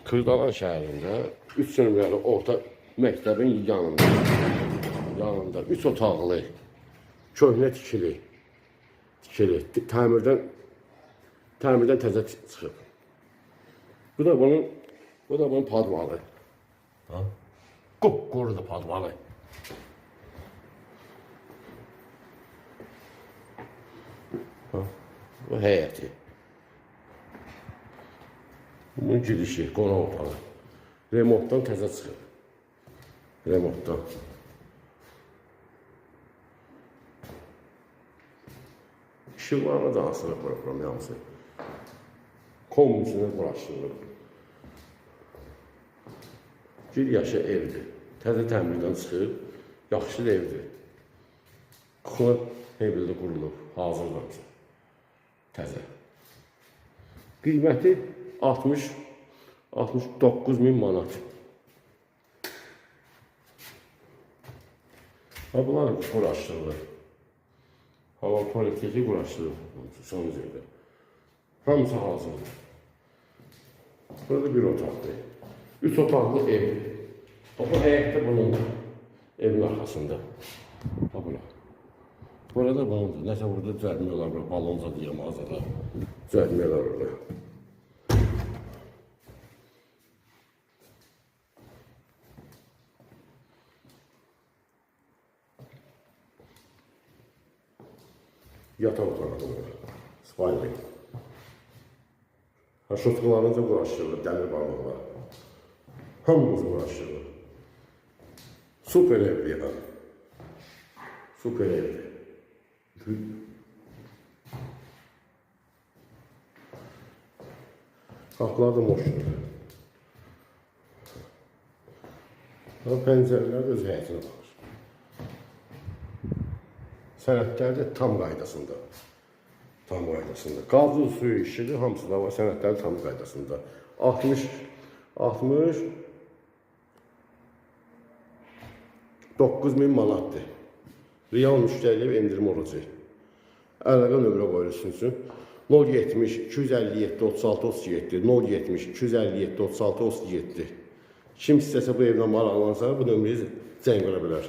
Kırdalan şəhərində 3 nömrəli orta məktəbin yanında 3 otaqlı, köhnə tikili, təmirdən təzə çıxıb. Bu da bunun padvalı. Qupqurudur padvalı. Bu həyəti. Bunun girişi, qonaq otağı. Remontdan təzə çıxıb. Remontdan. İşıqlarına da asılıb program yalnız. Kombisinə quraşdırılıb. Bir yaşa evdir. Təzə təmirdən çıxıb, yaxşı evdir. Kuxuna evində qurulub, hazırdır. Təzə. Qiyməti 69.000 manat. Bunlar quraşdırılır. Hava tuvaletdəki quraşdırılır. Son üzərdə. Hamısı hazırdır. Burada bir otaqdır. 3 otaqlı ev. Bu həyətdə bunundur. Evin arxasında. Burada bunundur. Nəsə burada düzəlmiyorlar. Balonca diye mağazada düzəlmiyorlar orada. Yatak otağı. Spaylı. Şotkalarınca quraşdırılır, dəmir bağlıqlar. Hamımız quraşdırılır. Super evdir ya. Super evdir. Qapılar da moşdur. Pəncərələr öz həyətinə baxır. Sənədlər də tam qaydasında. Tam qaydasında. Qazı suyu işçili hamısı da var, sənədləri tam qaydasında. 69.000 manatdır. Real müştəriyə endirim olacaq. Əlaqə nömrə qoyulsun üçün 070 257 36 37 070 257 36 37. Kim istəsə bu evdən maraqlansa bu nömrəyə zəng verə bilər.